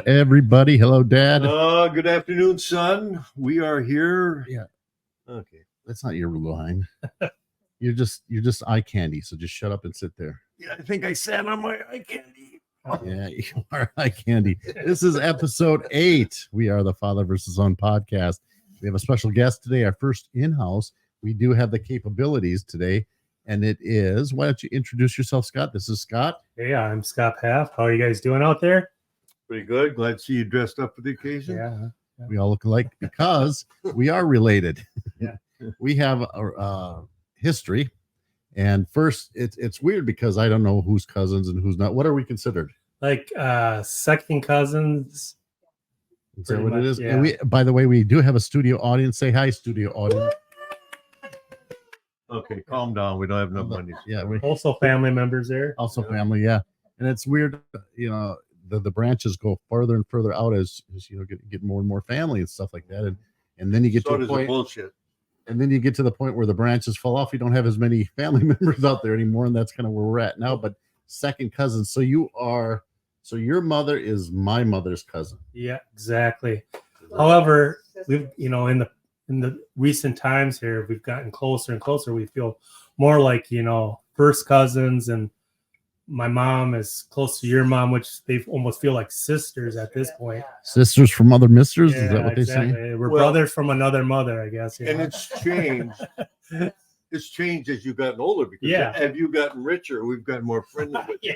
everybody. Hello, Dad. Good afternoon, son. We are here. Yeah. Okay. That's not your line. You're just eye candy. So just shut up and sit there. Yeah, I think I sat on my eye candy. Yeah, you are eye candy. This is episode 8. We are the Father vs. Son podcast. We have a special guest today, our first in-house. We do have the capabilities today, and it is, why don't you introduce yourself, Scott? This is Scott. Hey, I'm Scott Pfaff. How are you guys doing out there? Pretty good. Glad to see you dressed up for the occasion. Yeah. We all look alike because we are related. Yeah. We have a history. And first, it's weird because I don't know who's cousins and who's not. What are we considered? Like second cousins. Is that what it is? Yeah. And we, by the way, we do have a studio audience. Say hi, studio audience. Okay, calm down. We don't have enough money. Yeah, we Also family members there. also family. Yeah, and it's weird. You know, the branches go further and further out as you know get more and more family and stuff like that. And then you get So to a does the point. bullshit. And then you get to the point where the branches fall off. You don't have as many family members out there anymore, and that's kind of where we're at now. But second cousins. So your mother is my mother's cousin. Yeah, exactly. However, we've in the recent times here, we've gotten closer and closer. We feel more like first cousins, and my mom is close to your mom, which they almost feel like sisters at this point. Sisters from other misters. Yeah, Is that what they exactly. say? We're brothers from another mother, I guess. And it's changed. It's changed as you've gotten older because have you gotten richer? We've gotten more friendly with you.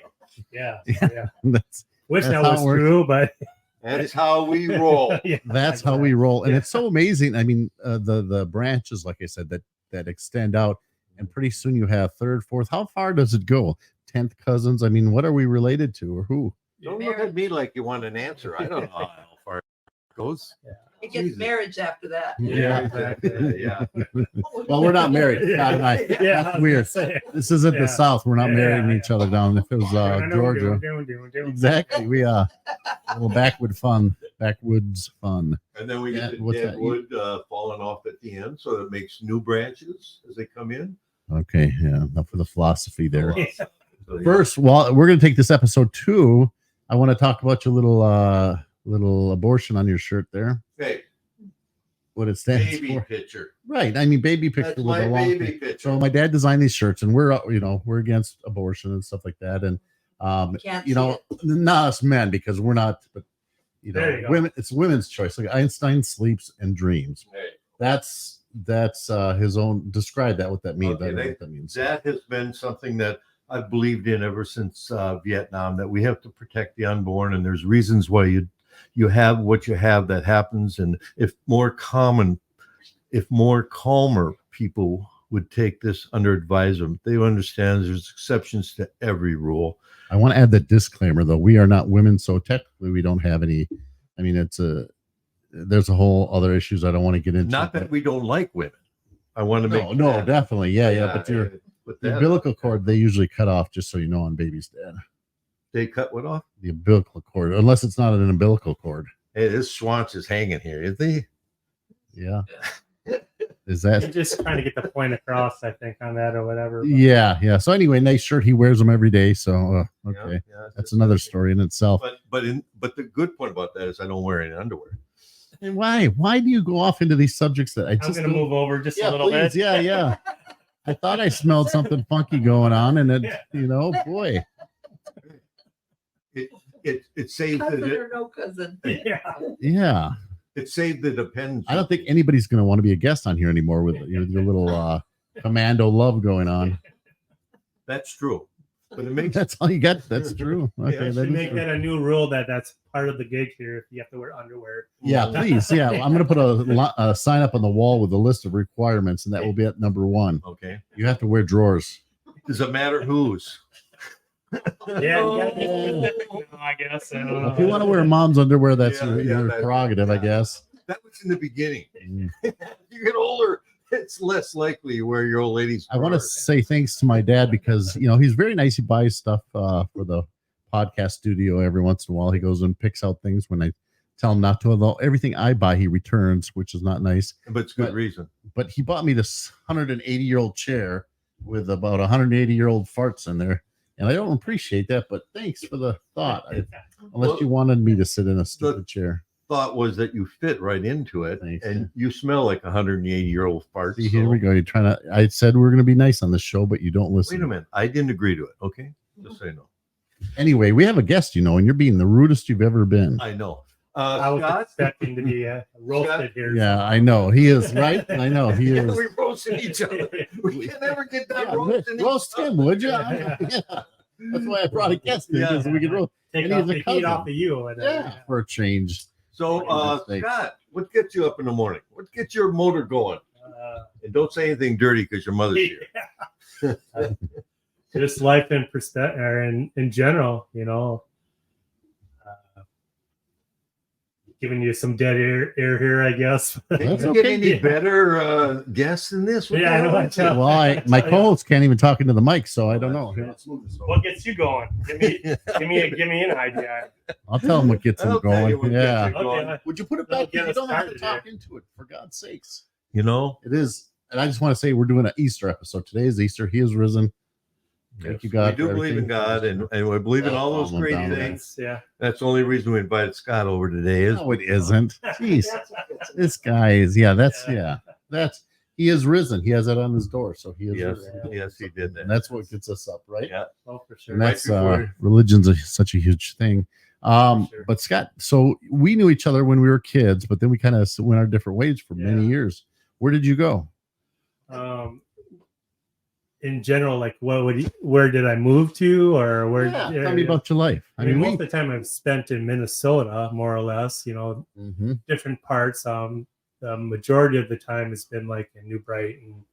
Yeah. That's Wish that how was it works. true, but That's how we roll. yeah, That's how we roll, and it's so amazing. I mean, the branches, like I said, that extend out, and pretty soon you have third, fourth. How far does it go? 10th cousins. I mean, what are we related to, or who? Don't look at me like you want an answer. I don't know how far it goes. It gets Jesus. marriage after that. Yeah, exactly. Yeah. Well, we're not married. Scott and I. Yeah, That's weird. This isn't the South. We're not Yeah, marrying yeah. each other down. If it was Georgia, exactly. We a little backwoods fun. And then we get the what's dead that? wood falling off at the end, so it makes new branches as they come in. Okay, yeah. Enough for the philosophy there. So, yeah. First, well, we're going to take this episode 2. I want to talk about your little abortion on your shirt there. Hey, What it stands baby for. picture. Right. I mean, baby picture That's with my a long baby thing. picture. So my dad designed these shirts, and we're against abortion and stuff like that. And Can't not us men because we're not. But There you go. women. It's women's choice. Like Einstein sleeps and dreams. Hey, That's his own. Describe that. What that means. Okay, I don't know what that means. that has been something that I've believed in ever since Vietnam, that we have to protect the unborn, and there's reasons why you have what you have that happens. And if more calmer people would take this under advisement, they understand there's exceptions to every rule. I want to add that disclaimer though. We are not women, so technically we don't have any. I mean, there's a whole other issues I don't want to get into. Not that we don't like women. I want to make No, definitely, yeah. But but the that, umbilical cord they usually cut off, just so you know, on baby's dead. they cut what off? The umbilical cord, unless it's not an umbilical cord. Hey, this Schwanz is hanging here, isn't he? Yeah. Is You're that? just trying to get the point across, I think, on that or whatever. but- Yeah. So anyway, nice shirt. He wears them every day. So okay, Yeah, that's another story in itself. But the good point about that is I don't wear any underwear. And why? Why do you go off into these subjects that I I'm just going to move over just Yeah, a little please. bit. Yeah. I thought I smelled something funky going on, and it, boy. It saves Cousin the or no cousin. Yeah. it saved the depends. I don't think anybody's going to want to be a guest on here anymore with your little commando love going on. That's true, but it makes That's all you got. That's true. Okay, Yeah, that Should is make true. that a new rule that's part of the gig here. If you have to wear underwear. Yeah, please. Yeah, I'm going to put a sign up on the wall with a list of requirements, and that will be at number 1. okay. You have to wear drawers. Does it matter whose? Yeah, I guess. I don't know. If you want to wear mom's underwear, that's Yeah, your that- prerogative, I guess. That was in the beginning. Mm. You get older, it's less likely you wear your old lady's. I want to drawers. say thanks to my dad because he's very nice. He buys stuff for the podcast studio every once in a while. He goes and picks out things when I tell him not to. Although everything I buy, he returns, which is not nice. But it's good but- reason. But he bought me this 180-year-old chair with about 180-year-old farts in there, And I don't appreciate that, but thanks for the thought. Unless you wanted me to sit in a stupid chair. Thought was that you fit right into it, Thanks, and you smell like 180-year-old fart. See, here we go. You're trying to. I said we're going to be nice on this show, but you don't listen. Wait a minute. I didn't agree to it. Okay, just say no. Anyway, we have a guest, and you're being the rudest you've ever been. I know. I was Scott? expecting to be roasted here. Yeah, I know he is right. I know he Yeah, is. we roasted each other. We can never get done Yeah, roasting roast each him, other. would you? Yeah. Yeah. That's why I brought a guest in, Yeah. so we can roast. Take And off he's a the heat cousin. off of you. And, Yeah, for a change. So, Mistakes. Scott, what gets you up in the morning? What gets your motor going? And don't say anything dirty because your mother's here. Just life in perspective, or in general, you know. Giving you some dead air here, I guess. Can That's you get okay. any better guests than this? What Yeah, the I know. hell? Well, my co-host can't even talk into the mic, so I don't know. Here, let's move this over. What gets you going? Give me an idea. I'll tell him what gets him I'll tell you going. what Yeah. gets you going. Okay. Would you put it That'll back? get You us don't have to started talk into it, for God's sakes. You know? It is. And I just want to say we're doing an Easter episode. Today is Easter. He is risen. Thank you, God. We do for believe in everything. God, and we believe in all those Calm crazy down, things. Yeah. That's the only reason we invited Scott over today. Is No, it isn't. Jeez. This guy is, that's, he is risen. He has that on his door. So he is yes, risen. yes, he did that. And that's what gets us up, right? Yeah. Oh, for sure. And that's Right before- religion's such a huge thing. Sure. But Scott, so we knew each other when we were kids, but then we kind of went our different ways for many Yeah. years. Where did you go? In general, like where did I move to, or where? Tell me about your life. I mean, most of the time I've spent in Minnesota, more or less. You know, Mhm. different parts. The majority of the time has been like in New Brighton.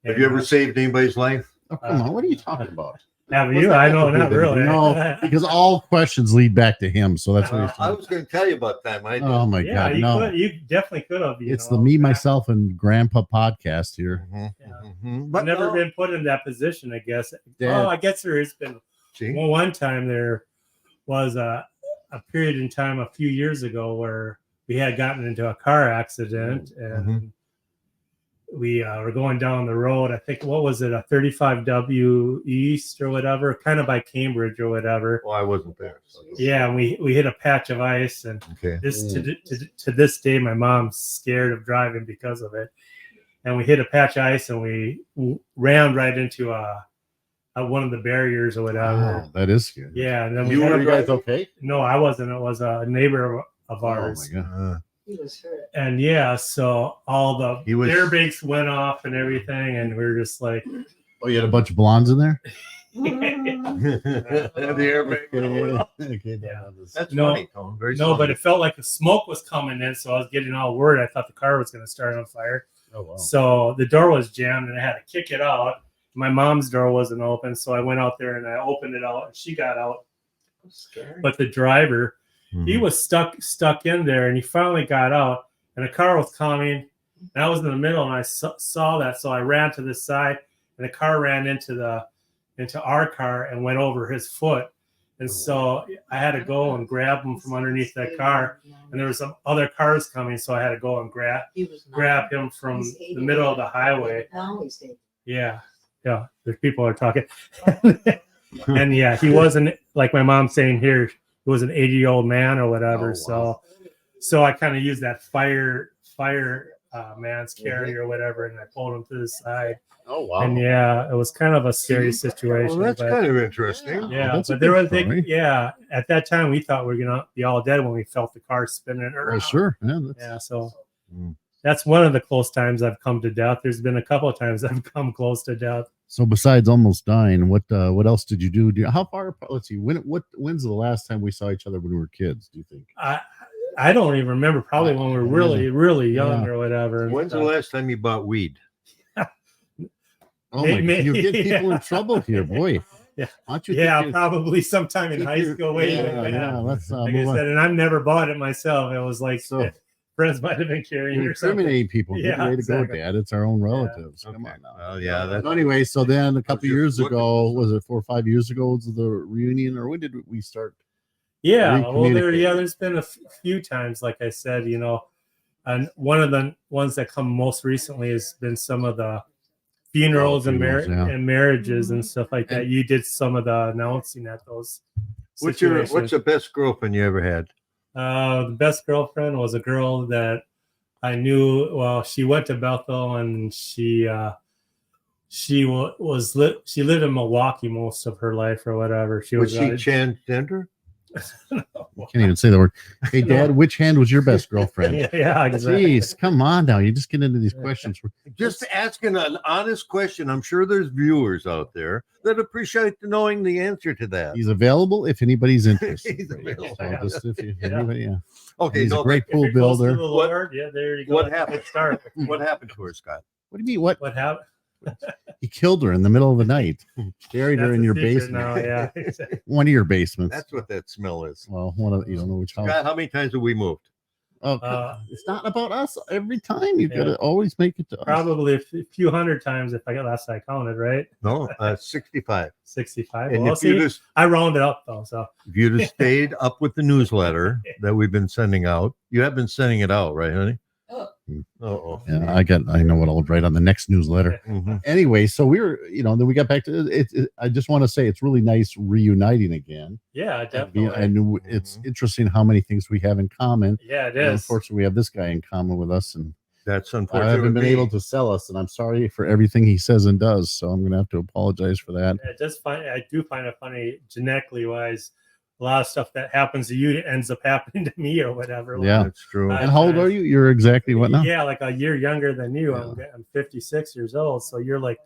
Have you ever saved anybody's life? Oh, come on. What are you talking about? Have you? I know, not really. No, because all questions lead back to him. So that's what he's I talking was going to tell you about that. I did. Oh my Yeah, God. you No. could. You definitely could have. It's the me, myself, and grandpa podcast here. Mhm, Yeah. mhm. I've But never no. been put in that position, I guess. Dad. Oh, I guess there has been. See? Well, one time there was a period in time a few years ago where we had gotten into a car accident and we were going down the road. I think, what was it, a 35W East or whatever, kind of by Cambridge or whatever. Well, I wasn't there. So. Yeah, and we hit a patch of ice, and Okay. this to this day, my mom's scared of driving because of it. And we hit a patch of ice, and we ran right into one of the barriers or whatever. Wow, that is good. Yeah, and then You we had were a- You guys okay? no, I wasn't. It was a neighbor of ours. Oh my God. He was hurt. And yeah, so all the He was- airbags went off and everything, and we were just like, Oh, you had a bunch of blondes in there? The airbag. Okay, Yeah. That's No. funny, Tom. Very no, but funny. it felt like the smoke was coming in, so I was getting all worried. I thought the car was going to start on fire. Oh, wow. So the door was jammed, and I had to kick it out. My mom's door wasn't open, so I went out there and I opened it out, and she got out. But the driver, he was stuck in there, and he finally got out, and the car was coming, and I was in the middle, and I saw that, so I ran to the side, and the car ran into our car and went over his foot, and so I had to go and grab him from underneath that car, and there were some other cars coming, so I had to go and grab him from the middle of the highway. Yeah, there's people are talking. And yeah, he wasn't, like my mom's saying here, he was an 80-year-old man or whatever. Oh, wow. So I kind of used that fire man's carry or whatever, and I pulled him to the side. Oh, wow. And yeah, it was kind of a scary situation. Well, that's but, kind of interesting. yeah, That's a but there good was story. at that time we thought we were gonna be all dead when we felt the car spinning around. Oh, sure. Yeah, that's, Yeah, so Mm. that's one of the close times I've come to death. There's been a couple of times I've come close to death. So besides almost dying, what else did you do? How far? Let's see. When's the last time we saw each other when we were kids? Do you think? I don't even remember. Probably when we were really, really young Yeah. or whatever. When's the last time you bought weed? Oh my! Maybe- You get people in yeah. trouble here, boy. Yeah. Why don't you? Yeah, think you- probably sometime in keep high your- school. Way yeah, back. yeah. Let's Like move I on. said, and I've never bought it myself. It was like So- friends might have been carrying You're or something. incriminating people. Good Yeah, way to exactly. go, Dad. It's our own relatives. Come Okay. on now. Well, yeah, that's So anyway, so then a couple just years looking ago, for was it 4 or 5 years ago? Was the reunion, or when did we start? Yeah, well, Recommunicate. there's been a few times, like I said, and one of the ones that come most recently has been some of the funerals and funerals, yeah. and marriages and stuff like that. You did some of the announcing at those. What's situations. the best girlfriend you ever had? The best girlfriend was a girl that I knew. Well, she went to Bethel, and she lived in Milwaukee most of her life or whatever. Was she transgender? You can't even say the word. Hey, Dad, which hand was your best girlfriend? yeah, exactly. Jeez, come on now. You just get into these questions. Just asking an honest question. I'm sure there's viewers out there that appreciate knowing the answer to that. He's available if anybody's interested. He's available. So just if anybody, yeah. Okay, He's a no, great If pool you're close to builder. the Lord, yeah, there you go. what That's a happened? good start. What happened to her, Scott? What do you mean? What happened? He killed her in the middle of the night. Buried her That's in a your secret basement. now, yeah. One of your basements. That's what that smell is. Well, one of you don't know which house. Scott, how many times have we moved? Oh, it's not about us. Every time you've got to always make it to us. Probably a few hundred times if I got last I counted, right? No, 65. 65. And Well, if you see, just I rounded up though, so if you'd have stayed up with the newsletter that we've been sending out, you have been sending it out, right, honey? Oh, Yeah, I know what I'll write on the next newsletter. mm-hmm. Anyway, so we were, then we got back to it. I just want to say it's really nice reuniting again. yeah, definitely. And it's interesting how many things we have in common. Yeah, it And is. unfortunately, we have this guy in common with us, and That's I unfortunate. haven't been able to sell us, and I'm sorry for everything he says and does. So I'm going to have to apologize for that. I do find it funny, genetically wise. A lot of stuff that happens to you ends up happening to me or whatever. Yeah. That's true. Uh, And how old are you? You're exactly what now? Yeah, like a year younger than you. Yeah. I'm 56 years old, so you're like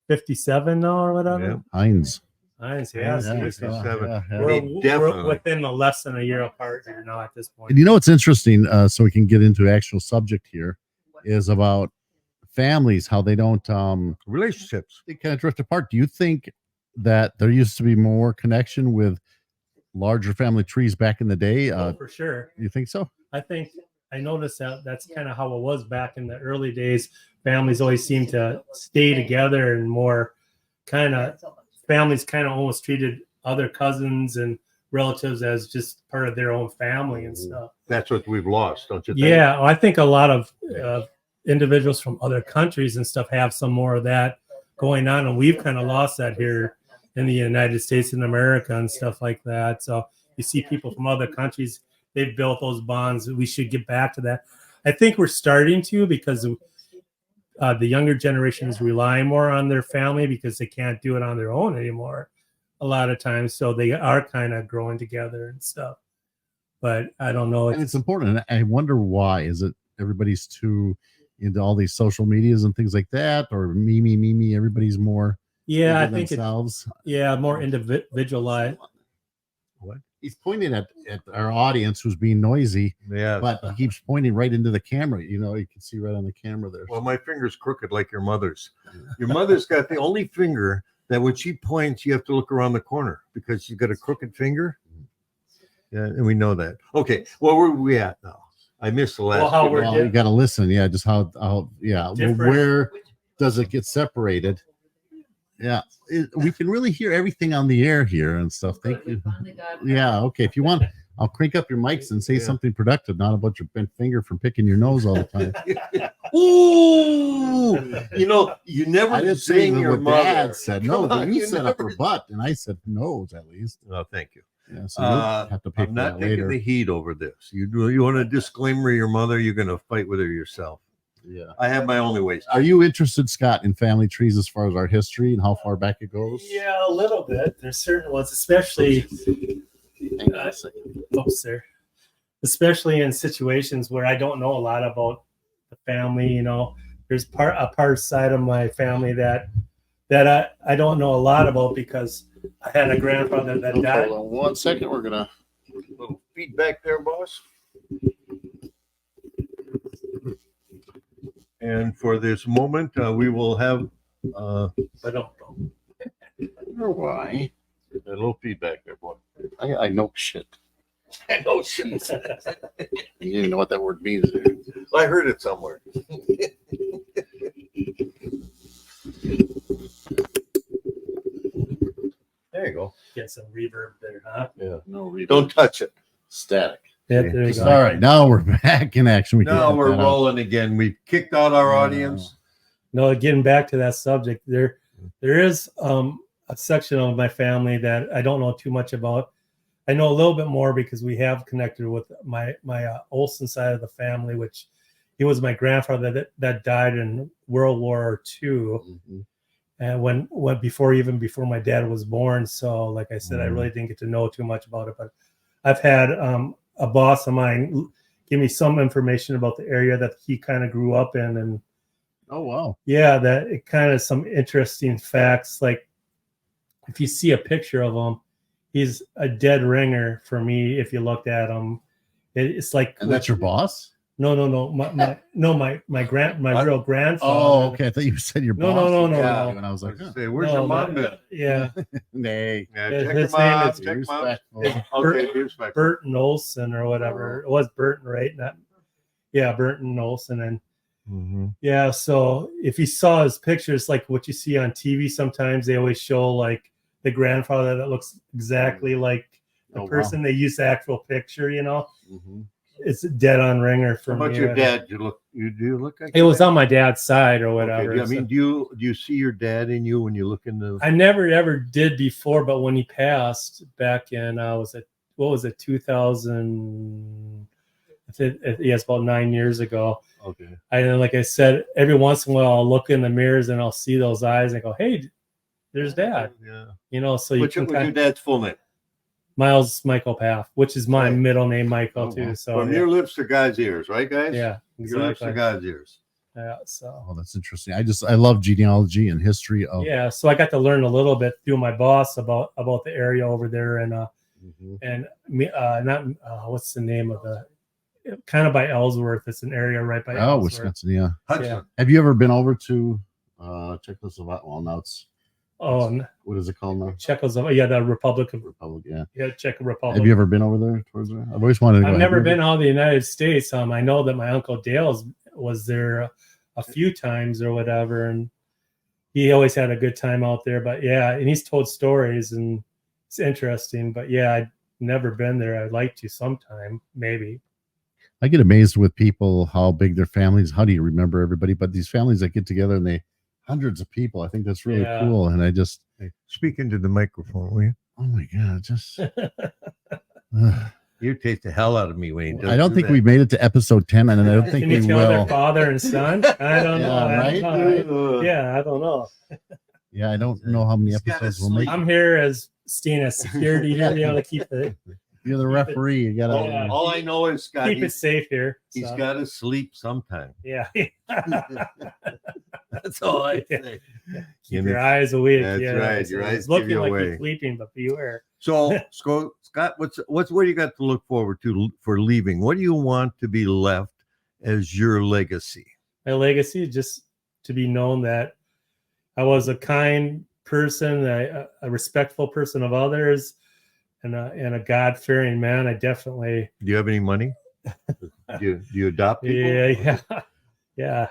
57 now or whatever. Yeah. Heinz. Nice, yeah. Yeah, so yeah, it's, 57. Yeah. We're, Definitely. we're within less than a year apart here now at this point. And you know what's interesting? So we can get into actual subject here is about families, how they don't Relationships. they kind of drift apart. Do you think that there used to be more connection with larger family trees back in the day? For sure. You think so? I think I noticed that that's kind of how it was back in the early days. Families always seemed to stay together, and more families kind of almost treated other cousins and relatives as just part of their own family and stuff. That's what we've lost, don't you think? Yeah, I think a lot of individuals from other countries and stuff have some more of that going on, and we've kind of lost that here in the United States and America and stuff like that. So you see people from other countries, they've built those bonds. We should get back to that. I think we're starting to, because the younger generations rely more on their family because they can't do it on their own anymore a lot of times. So they are kind of growing together and stuff. But I don't know. And it's important. And I wonder why. Is it everybody's too into all these social medias and things like that, or me? Everybody's more Yeah, I into think themselves. more individualized. What? He's pointing at our audience who's being noisy, Yeah. but he keeps pointing right into the camera. You can see right on the camera there. Well, my finger's crooked like your mother's. Your mother's got the only finger that when she points, you have to look around the corner because she's got a crooked finger. Yeah, and we know that. Okay, well, where are we at now? I missed the last. Well, how bit. we're Well, you got to listen. Yeah, just how yeah. Different. Where does it get separated? Yeah, we can really hear everything on the air here and stuff. Thank you. Yeah, okay. If you want, I'll crank up your mics and say Yeah. something productive, not about your bent finger from picking your nose all the time. Ooh, you I never didn't say sing your what mother. Dad said. No, Come but on, you you said up her never- butt, and I said nose at least. Oh, thank you. Yeah, so you'll have to pay for I'm not that taking later. the heat over this. You want to disclaimer your mother? You're going to fight with her yourself. Yeah. I have my only ways. Are you interested, Scott, in family trees as far as our history and how far back it goes? Yeah, a little bit. There's certain ones, especially Hang on a second. especially in situations where I don't know a lot about the family. There's a part side of my family that I don't know a lot about because I had a grandfather that died. Hold on 1 second. We're gonna. Little feedback there, boss. And for this moment, we will have I don't know. Or why? a little feedback there, boy. I know shit. I know shit. You didn't know what that word means. I heard it somewhere. There you go. Get some reverb there, huh? Yeah. No reason. Don't touch it. Static. Yeah, there you go. All right, now we're back in action. We can Now cut we're that out. rolling again. We've kicked out our audience. No, getting back to that subject, there is a section of my family that I don't know too much about. I know a little bit more because we have connected with my Olsen side of the family, which he was my grandfather that died in World War II, Mm-hmm. and when before my dad was born. So, like I said, I really didn't get to know too much about it. But I've had a boss of mine give me some information about the area that he kind of grew up in, and Oh wow. yeah, that it kind of some interesting facts. Like if you see a picture of him, he's a dead ringer for me. If you looked at him, it's like And that's your boss? no, my real grandfather. Oh, okay. I thought you said your No, boss. no, Yeah. And I was like, Let's huh. say, where's No, your mom my- been? Yeah, Nay. Yeah, His check name your mom. is- Check mom. Respectful. Okay, be respectful. Burton Olson or whatever. It was Burton, right? Burton Olson. And Mhm. yeah, so if you saw his pictures, like what you see on TV, sometimes they always show like the grandfather that looks exactly like the Oh, wow. person they use the actual picture, Mhm. It's a dead on ringer for How about me. your dad? Do you look like It your was dad? on my dad's side or Okay, whatever. I mean, do you see your dad in you when you look in the? I never ever did before, but when he passed back in, what was it, 2000? Yes, about 9 years ago. Okay. Like I said, every once in a while I'll look in the mirrors and I'll see those eyes and go, "Hey, there's Dad." Yeah. So you What's can your dad's full name? Miles Michael Pfaff, which is my Right. middle name, Michael, Oh, wow. too. So From your lips to God's ears, right, guys? yeah, Your lips to exactly. God's ears. Yeah, so Oh, that's interesting. I love genealogy and history of. yeah, so I got to learn a little bit through my boss about the area over there, and not what's the name of the kind of by Ellsworth. It's an area right by Oh, Ellsworth. Wisconsin. Yeah. Hudson. Have you ever been over to Czechoslovakia? Well, now it's Oh, what is it called now? Czechoslovakia. Yeah, the Republic of Republic. Yeah. Czech Republic. Have you ever been over there towards there? I've always wanted to go. I've never Have you been out of the United States. I know that my Uncle Dale was there a few times or whatever, and he always had a good time out there. But yeah, and he's told stories, and it's interesting. But yeah, I've never been there. I'd like to sometime, maybe. I get amazed with people how big their families. How do you remember everybody? But these families that get together and they hundreds of people. I think that's really Yeah. cool. And I just, Hey, speak into the microphone, will you? oh my god, just. You take the hell out of me when you do I don't think that. we made it to episode 10, and I don't think Can we you tell their will. father and son? I don't know. Yeah, I don't right? know. Yeah, I don't know. Yeah, I don't know how many He's gotta episodes we'll make. I'm here as staying as security here, to keep You're the referee. You gotta. Yeah. All I know is Scott. it safe here. He's so, got to sleep sometime. yeah. That's all I say. Keep your eyes awake. That's yeah. right. So Your eyes it's looking give you like away. you're sleeping, but beware. So, Scott, what do you got to look forward to for leaving? What do you want to be left as your legacy? My legacy is just to be known that I was a kind person, a respectful person of others, and a God-fearing man. I definitely, Do you have any money? Do you adopt people? yeah.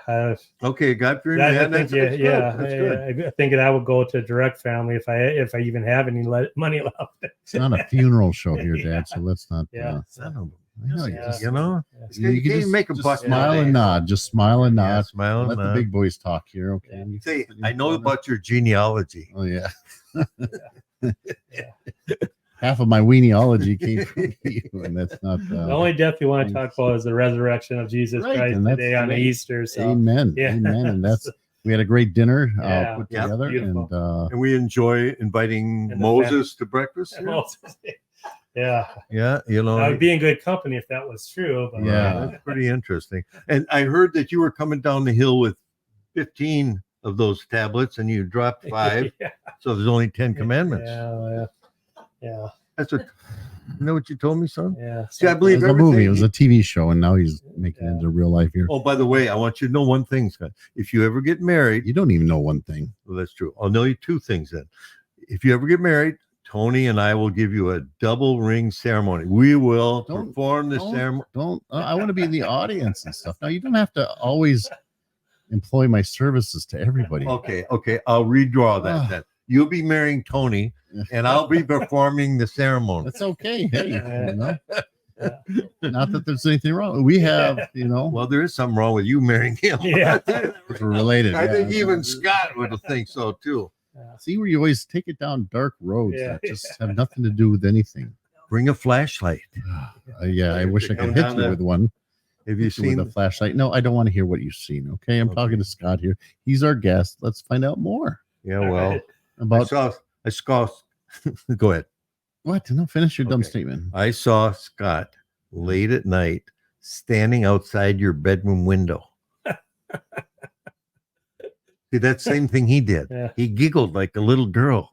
Okay, God-fearing I man. think, That's good. That's good. I think I would go to a direct family if I even have any money left. It's not a funeral show here, Dad. So let's not. Yeah. Son of I know, Yeah. just- you know, Yeah. you can't just, make a just buck smile nowadays. and nod. Just smile and Yeah, nod. smile and Let the nod. big boys talk here. Okay. You Say, can- I know about your genealogy. Oh yeah. Half of my weeniology came from you, and that's not. The only death we want to talk about is the resurrection of Jesus Right, Christ and that's today on great. Easter. So Amen. Yeah. Amen. And that's we had a great dinner Yeah. put Yeah. together, Beautiful. and And we enjoy inviting And the Moses to breakfast. here. yeah, Yeah, you know, I would be in good company if that was true. But Yeah. that's pretty interesting. And I heard that you were coming down the hill with 15 of those tablets, and you dropped 5, yeah, so there's only 10 commandments. yeah. That's what. You know what you told me, son? Yeah. See, I it believe was a movie. It everything. was a TV show, and now he's making it Yeah. into real life here. Oh, by the way, I want you to know one thing, Scott. If you ever get married, You don't even know one thing. well, that's true. I'll know you 2 things then. If you ever get married, Tony and I will give you a double ring ceremony. We will Don't- perform the ceremony. Don't. I want to be in the audience and stuff. No, you don't have to always employ my services to everybody. Okay. I'll redraw that Ah. then. You'll be marrying Tony, and I'll be performing the ceremony. That's okay. Hey, you know, Not that there's anything wrong. We have, Well, there is something wrong with you marrying him. Yeah. we're related. I think yeah. even Scott would think so too. See where you always take it down dark roads Yeah. that just have nothing to do with anything. Bring a flashlight. Yeah, I wish I Come could hit down you there. with one. Have you Hit you with seen? a flashlight? No, I don't want to hear what you've seen. Okay, I'm talking to Scott here. He's our guest. Let's find out more Yeah, well, about I saw. Go ahead. what. No, finish your dumb Okay. statement. I saw Scott late at night standing outside your bedroom window. See, that same thing he did. Yeah. He giggled like a little girl.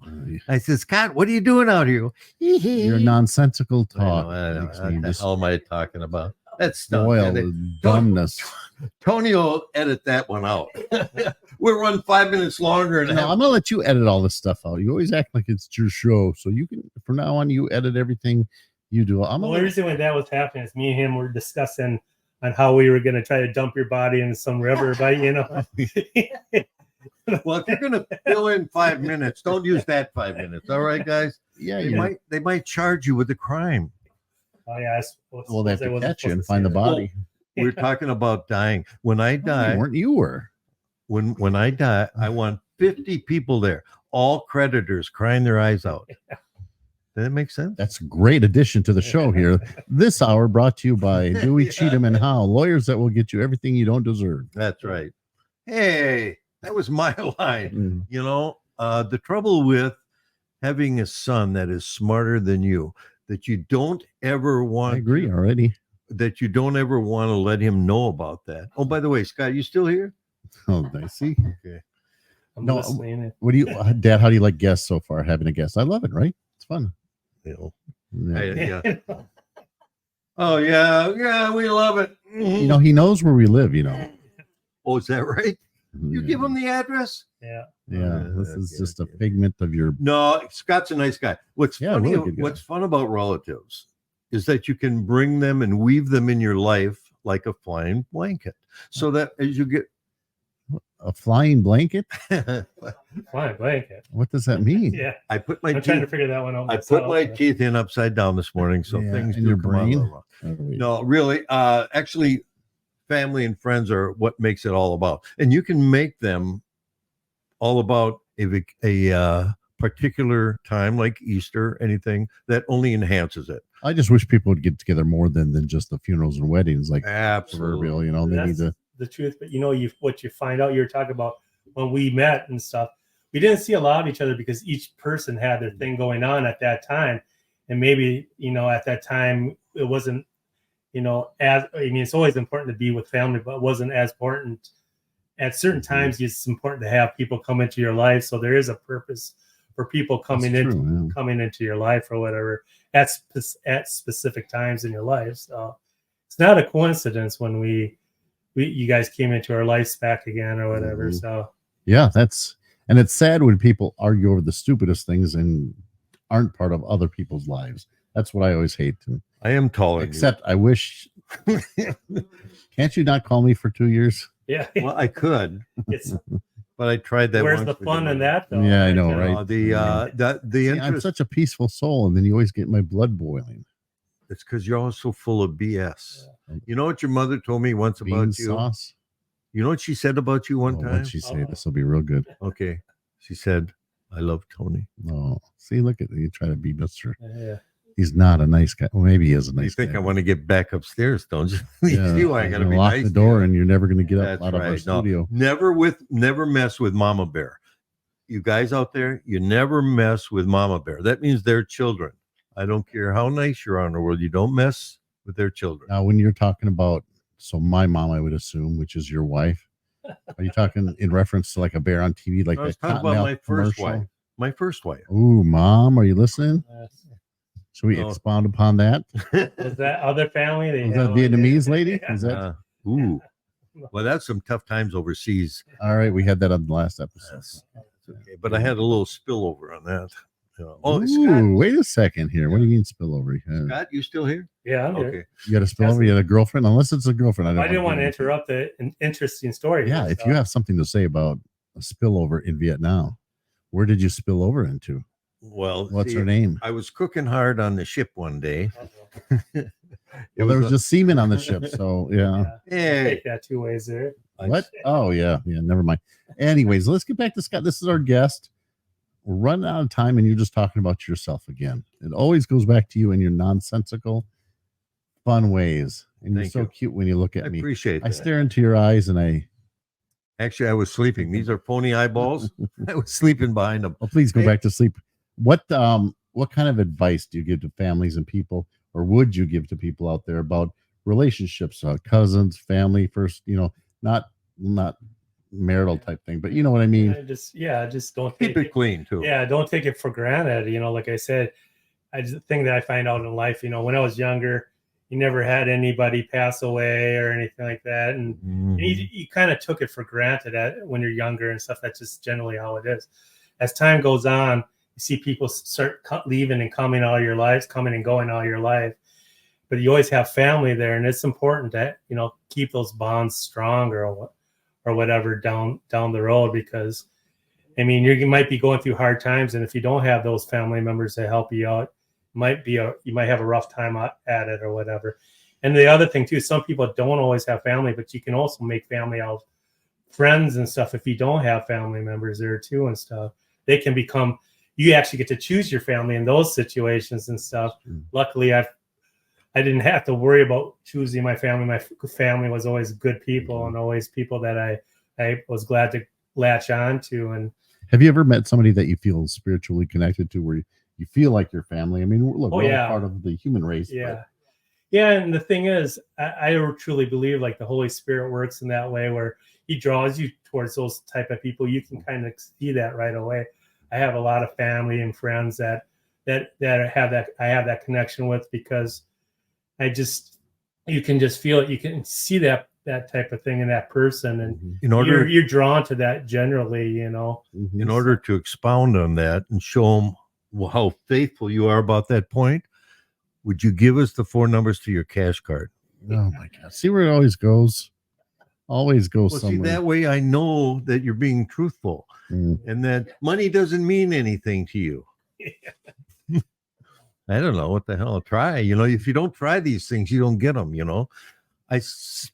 I said, Scott, what are you doing out here? Your nonsensical I know, talk I know. makes What me the just hell am I talking about? That's stuff. spoil man. the dumbness. Tony will edit that one out. We'll run 5 minutes longer and No, have I'm gonna let you edit all this stuff out. You always act like it's your show, so you can from now on you edit everything you do. I'm The gonna only reason when that was happening is me and him were discussing on how we were going to try to dump your body in some river, but Well, if you're gonna fill in 5 minutes, don't use that 5 minutes. All right, guys. yeah, They might charge you with a crime. Oh yeah, well, they have to catch you and find the body. We're talking about dying. When I die, You were. when I die, I want 50 people there, all creditors crying their eyes out. Does that make sense? That's a great addition to the show here. This hour brought to you by Dewey, Cheatham, and Howe, lawyers that will get you everything you don't deserve. That's right. Hey, that was my line. Mm. You know, the trouble with having a son that is smarter than you, that you don't ever want I agree already. that you don't ever want to let him know about that. Oh, by the way, Scott, you still here? Oh, I see. Okay. I'm No, listening. What do you, Dad? How do you like guests so far? Having a guest, I love it. Right? It's fun. You Yeah. know, yeah. Oh yeah, we love it. You know, he knows where we live. You know. Oh, is that right? You Yeah. give him the address? Yeah. Yeah, this is Okay, just a okay. figment of your. No, Scott's a nice guy. What's Yeah, funny? really good guy. What's fun about relatives is that you can bring them and weave them in your life like a flying blanket, so that as you get, A flying blanket? Flying blanket. What does that mean? Yeah. I put my I'm trying to teeth, figure that one out. I myself. put my teeth in upside down this morning, so Yeah, things in do your come out a brain? little wrong. Oh, wait. No, really. Actually, family and friends are what makes it all about, and you can make them all about a particular time like Easter, anything that only enhances it. I just wish people would get together more than just the funerals and weddings, like Absolutely. proverbial. You know, they need That's to. the truth. But what you find out, you're talking about when we met and stuff. We didn't see a lot of each other because each person had their thing going on at that time, and maybe at that time it wasn't as it's always important to be with family, but it wasn't as important at certain times. It's important to have people come into your life, so there is a purpose for people coming That's into true, yeah. coming into your life or whatever at specific times in your life. So it's not a coincidence when you guys came into our lives back again or whatever. Mhm. So Yeah, and it's sad when people argue over the stupidest things and aren't part of other people's lives. That's what I always hate. And I am taller. except I wish. Can't you not call me for 2 years? yeah, Well, I could, it's but I tried that. where's once the for fun in dinner. that though? Yeah, I know, Like, right? The See, I'm interest. such a peaceful soul, and then you always get my blood boiling. It's because you're also full of BS. Yeah. You know what your mother told me once Bean about you? sauce. You know what she said about you one Oh, time? what'd she say? This will be real good. Okay. She said, I love Tony. Oh, see, look at you try to be Mr. Yeah. He's not a nice guy. Well, maybe he is a You nice think guy. I want to get back upstairs, don't you? You see why I gotta you be lock nice the to door, you. and you're never going to get up That's out of our right. No, studio. never mess with Mama Bear. You guys out there, you never mess with Mama Bear. That means they're children. I don't care how nice you are in the world. You don't mess with their children. Now, when you're talking about, so my mom, I would assume, which is your wife, are you talking in reference to like a bear on TV, like I was that talking about Cottonmouth my first commercial? wife. My first wife. Ooh, Mom, are you listening? Should we No. expound upon that? Is that other family? They Was have that one- Vietnamese lady? Is that Ooh. Well, that's some tough times overseas. all right? We had that on the last episode. Yes. Okay, but I had a little spillover on that. Oh, Ooh, Scott, wait a second here. What do you mean spillover? Scott, you still here? Yeah, I'm here. Okay. You got a spillover? You had a girlfriend? Unless it's a girlfriend. I didn't want to get into it. interrupt an interesting story. Yeah, if you have something to say about a spillover in Vietnam, where did you spill over into? Well, What's see, her name? I was cooking hard on the ship one day, Well, there was just semen on the ship, so yeah. Hey, Take that two ways there. What? Oh yeah, never mind. Anyways, let's get back to Scott. This is our guest. We're running out of time, and you're just talking about yourself again. It always goes back to you in your nonsensical, fun ways, and you're Thank so you. cute when you look I at me. appreciate I that. stare into your eyes, and I. Actually, I was sleeping. These are phony eyeballs. I was sleeping behind them. Oh, please go Hey. back to sleep. What kind of advice do you give to families and people, or would you give to people out there about relationships, cousins, family? First, not marital type thing, but you know what I mean. Just don't Keep it clean too. Yeah, don't take it for granted. Like I said, the thing that I find out in life, when I was younger, you never had anybody pass away or anything like that, and you kind of took it for granted when you're younger and stuff. That's just generally how it is. As time goes on, you see people start leaving and coming out of your lives, coming and going out of your life, but you always have family there, and it's important to keep those bonds strong or whatever down the road, because you might be going through hard times, and if you don't have those family members to help you out, you might have a rough time at it or whatever. And the other thing too, some people don't always have family, but you can also make family out of friends and stuff. If you don't have family members there too and stuff, they can become, you actually get to choose your family in those situations and stuff. Luckily, I didn't have to worry about choosing my family. My family was always good people and always people that I was glad to latch on to. And have you ever met somebody that you feel spiritually connected to, where you feel like your family? I mean, look, we're all part of the human race. Yeah. Yeah. And the thing is, I truly believe like the Holy Spirit works in that way, where he draws you towards those type of people. You can kind of see that right away. I have a lot of family and friends that have that connection with, because you can just feel it. You can see that type of thing in that person, and you're drawn to that generally, In order to expound on that and show them how faithful you are about that point, would you give us the 4 numbers to your cash card? Oh my God! See where it always goes. Always goes Well, somewhere. see, that way I know that you're being truthful and that money doesn't mean anything to you. I don't know what the hell. Try. If you don't try these things, you don't get them. How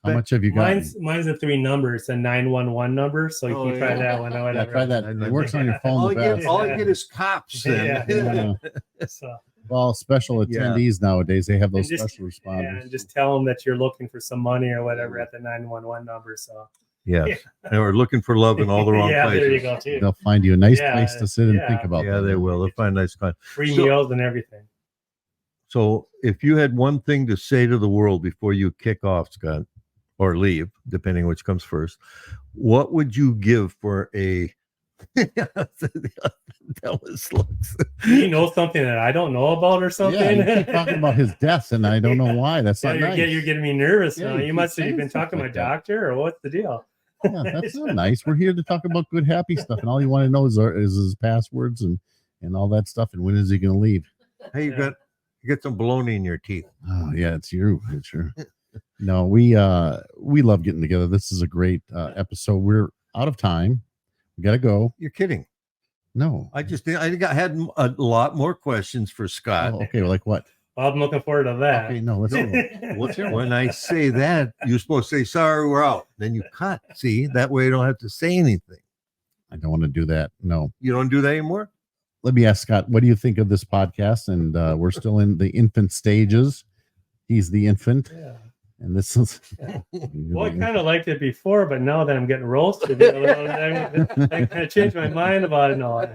much have you got? Mine's the 3 numbers, a 911 number, so you can try that one. Yeah, try that. It works on your phone. All I get is cops. Then. So, well, special attendees nowadays, they have those special responders. Yeah, and just tell them that you're looking for some money or whatever at the 911 number. So and we're looking for love in all the wrong places. There you go too. They'll find you a nice place to sit and think about. Yeah, they will. They'll find nice kind. Free meals and everything. So if you had one thing to say to the world before you kick off, Scott, or leave, depending which comes first, what would you give for a You know something that I don't know about or something? Yeah, you keep talking about his death, and I don't know why. That's not nice. You're getting me nervous now. You You must have been talking to my doctor, or what's the deal? Yeah, that's not nice. We're here to talk about good, happy stuff, and all you want to know is his passwords and all that stuff, and when is he going to leave? Hey, you got some bologna in your teeth. Oh yeah, it's you. It's your. No, we love getting together. This is a great episode. We're out of time. We got to go. You're kidding. No, I had a lot more questions for Scott. Oh, okay, like what? Well, I'm looking forward to that. Okay, no, let's go. When I say that, you're supposed to say, sorry, we're out. Then you cut. See, that way you don't have to say anything. I don't want to do that. No. You don't do that anymore? Let me ask Scott, what do you think of this podcast? And we're still in the infant stages. He's the infant. Yeah. And this is. Well, I kind of liked it before, but now that I'm getting roasted, I kind of changed my mind about it. No, I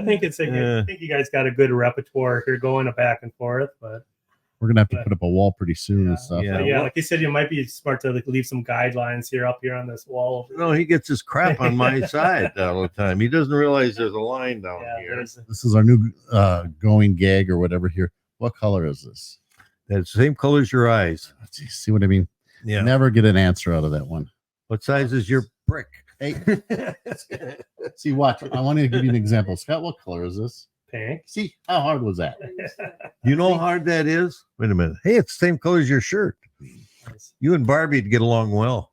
think I think you guys got a good repertoire here going back and forth, but we're gonna have to put up a wall pretty soon and stuff. Yeah, like you said, you might be smart to leave some guidelines up here on this wall. No, he gets his crap on my side all the time. He doesn't realize there's a line down here. This is our new going gag or whatever here. What color is this? That's the same color as your eyes. See what I mean? Yeah. Never get an answer out of that one. What size is your brick? Hey, see, watch. I want to give you an example. Scott, what color is this? Pink. See, how hard was that? You know how hard that is? Wait a minute. Hey, it's the same color as your shirt. You and Barbie'd get along well.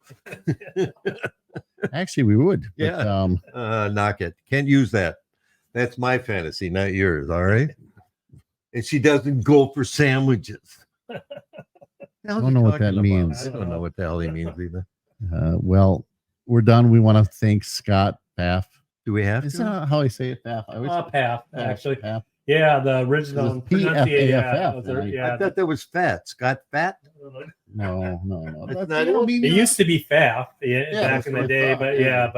Actually, we would. Yeah. But, knock it. Can't use that. That's my fantasy, not yours. All right. And she doesn't go for sandwiches. hell is don't he know what that talking about? means. I don't know what the hell he means either. Well, we're done. We want to thank Scott Pfaff. Do we have Is to? that how I say it, Pfaff? I always say Pfaff, Pfaff, actually. Pfaff. Yeah, the original It's P-F-A-F-F, yeah, I thought that was fat. Scott Fat? No. That's That's not you know, it? mean, it used to be Pfaff back that's in what the I day, thought, but yeah.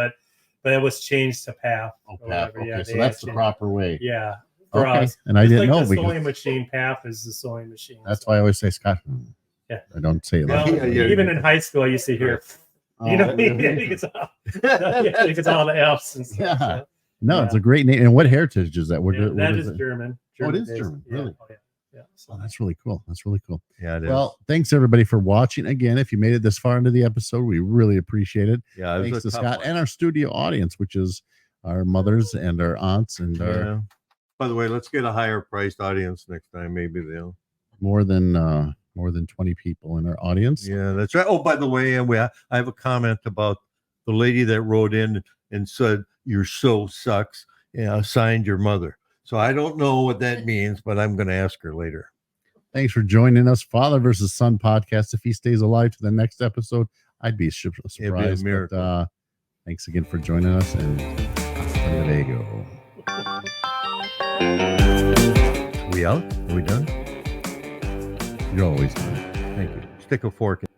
but it was changed to Pfaff. Oh, or Pfaff. whatever. Okay, Yeah, so they that's the changed- proper way. Yeah, for Okay, us. and I Just didn't like know the because sewing machine. Pfaff is the sewing machine. that's so. why I always say Scott. Yeah. I don't say it Well, like that. yeah. even in high school, I used to hear, you know, he gets all the F's and stuff. Yeah. So. No, Yeah. it's a great name. And what heritage is that? What, Yeah, what that is is it? German. Oh, it is days. German, Yeah. really? Oh, yeah. Yeah. So. Oh, that's really cool. That's really cool. Yeah, it is. Well, thanks everybody for watching. Again, if you made it this far into the episode, we really appreciate it. yeah, it was Thanks a to tough Scott one. and our studio audience, which is our mothers and our aunts and our Yeah. By the way, let's get a higher priced audience next time. Maybe they'll. more than 20 people in our audience. Yeah, that's right. Oh, by the way, I have a comment about the lady that wrote in and said your show sucks. Yeah, signed your mother. So I don't know what that means, but I'm going to ask her later. Thanks for joining us, Father versus Son podcast. If he stays alive to the next episode, I'd be surprised. miracle. But, thanks again for joining us, and hasta luego. We out? Are we done? You're always done. Thank you. Stick a fork in.